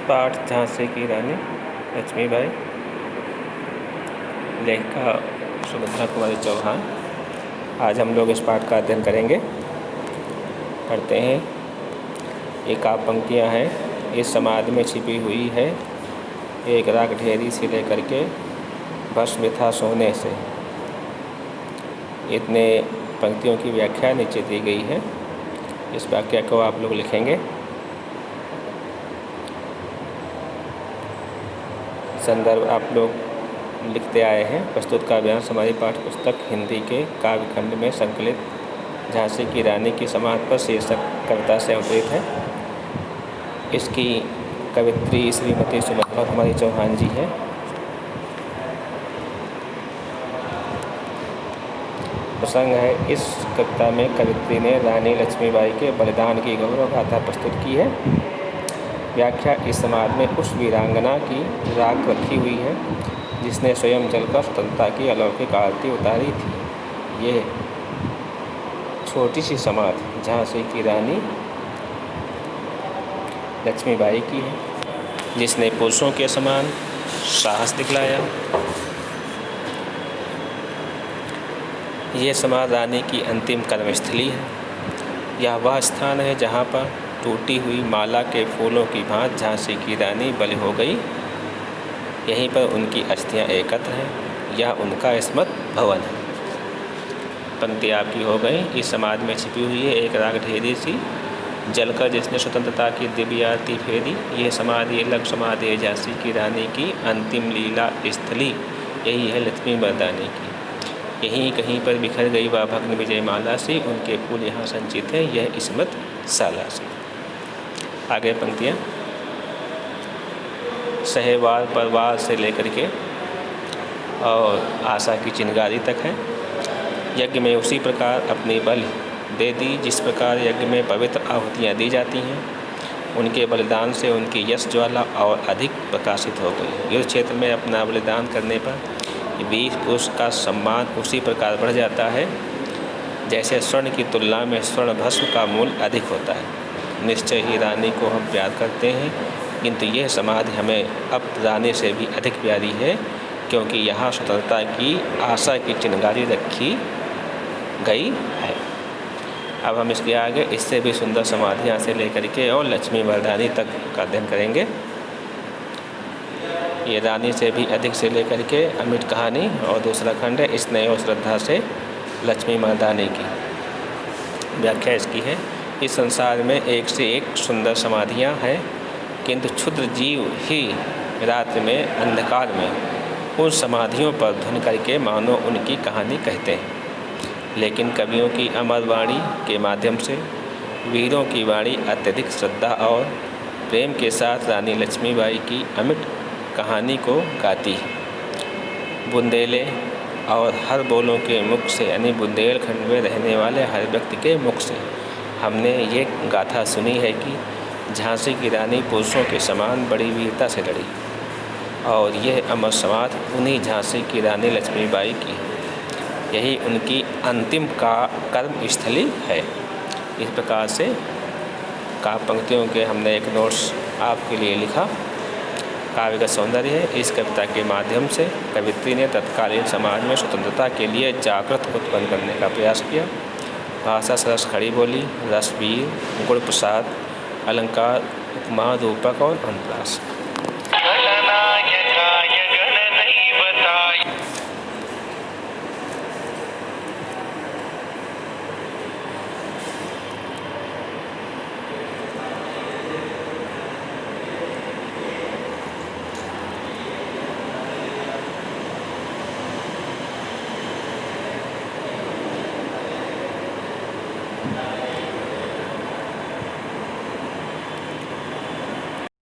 पाठ झांसी की रानी लक्ष्मीबाई, लेखिका सुभद्रा कुमारी चौहान। आज हम लोग इस पाठ का अध्ययन करेंगे। पढ़ते हैं। एक आप पंक्तियाँ हैं। इस समाधि में छिपी हुई है एक राख ढेरी से लेकर के भस्म था सोने से। इतने पंक्तियों की व्याख्या नीचे दी गई है। इस वाक्य को आप लोग लिखेंगे। संदर्भ आप लोग लिखते आए हैं। प्रस्तुत काव्यांश हमारी पाठ्य पुस्तक हिंदी के काव्य खंड में संकलित झांसी की रानी की समाधि पर शीर्षक कविता से अवतरित है। इसकी कवित्री श्रीमती सुभद्रा कुमारी चौहान जी है। प्रसंग है, इस कविता में कवित्री ने रानी लक्ष्मीबाई के बलिदान की गौरव गाथा प्रस्तुत की है। व्याख्या, इस समाधि में उस वीरांगना की राख रखी हुई है जिसने स्वयं जलकर स्वतंत्रता की अलौकिक आरती उतारी थी। ये छोटी सी समाधि झांसी की रानी लक्ष्मीबाई की है, जिसने पुरुषों के समान साहस दिखलाया। ये समाधि रानी की अंतिम कर्मस्थली है। यह वह स्थान है जहाँ पर टूटी हुई माला के फूलों की भांति झांसी की रानी बलि हो गई। यहीं पर उनकी अस्थियां एकत्र हैं। यह उनका स्मृत भवन है। पंक्ति आपकी हो गई। इस समाधि में छिपी हुई है एक राख ढेरी सी जलकर जिसने स्वतंत्रता की दिव्य आरती फेरी। यह समाधि अलग समाधि है झांसी की रानी की अंतिम लीला स्थली। यही है लक्ष्मी मर्दानी की। यहीं कहीं पर बिखर गई वह भग्न विजय माला से उनके फूल यहाँ संचित हैं। यह स्मृत शाला से। आगे पंक्तियाँ, सहवार परवार से लेकर के और आशा की चिंगारी तक है। यज्ञ में उसी प्रकार अपनी बलि दे दी जिस प्रकार यज्ञ में पवित्र आहुतियाँ दी जाती हैं। उनके बलिदान से उनकी यश ज्वाला और अधिक प्रकाशित हो गई। युद्ध क्षेत्र में अपना बलिदान करने पर वीर पुरुष का सम्मान उसी प्रकार बढ़ जाता है जैसे स्वर्ण की तुलना में स्वर्ण भस्म का मूल्य अधिक होता है। निश्चय ही रानी को हम प्यार करते हैं, किंतु यह समाधि हमें अब रानी से भी अधिक प्यारी है, क्योंकि यहाँ स्वतंत्रता की आशा की चिंगारी रखी गई है। अब हम इसके आगे इससे भी सुंदर समाधियाँ से लेकर के और लक्ष्मी मर्दानी तक का अध्ययन करेंगे। ये रानी से भी अधिक से लेकर के अमिट कहानी और दूसरा खंड है स्नेह और श्रद्धा से लक्ष्मी मर्दानी की। व्याख्या इसकी है, इस संसार में एक से एक सुंदर समाधियाँ हैं, किंतु क्षुद्र जीव ही रात्रि में अंधकार में उन समाधियों पर धुन करके मानो उनकी कहानी कहते हैं। लेकिन कवियों की अमर वाणी के माध्यम से वीरों की वाणी अत्यधिक श्रद्धा और प्रेम के साथ रानी लक्ष्मीबाई की अमिट कहानी को गाती है। बुंदेले और हर बोलों के मुख से, यानी बुंदेलखंड में रहने वाले हर व्यक्ति के मुख से हमने ये गाथा सुनी है कि झांसी की रानी पुरुषों के समान बड़ी वीरता से लड़ी, और यह अमर समाधि उन्हीं झांसी की रानी लक्ष्मीबाई की है। यही उनकी अंतिम का कर्म स्थली है। इस प्रकार से काव्य पंक्तियों के हमने एक नोट्स आपके लिए लिखा। काव्य का सौंदर्य है। इस कविता के माध्यम से कवित्री ने तत्कालीन समाज में स्वतंत्रता के लिए जागृत उत्पन्न करने का प्रयास किया। भाषा सरस खड़ी बोली, रसवीर, गुण प्रसाद, अलंकार, उपमा, रूपक और अनुप्रास।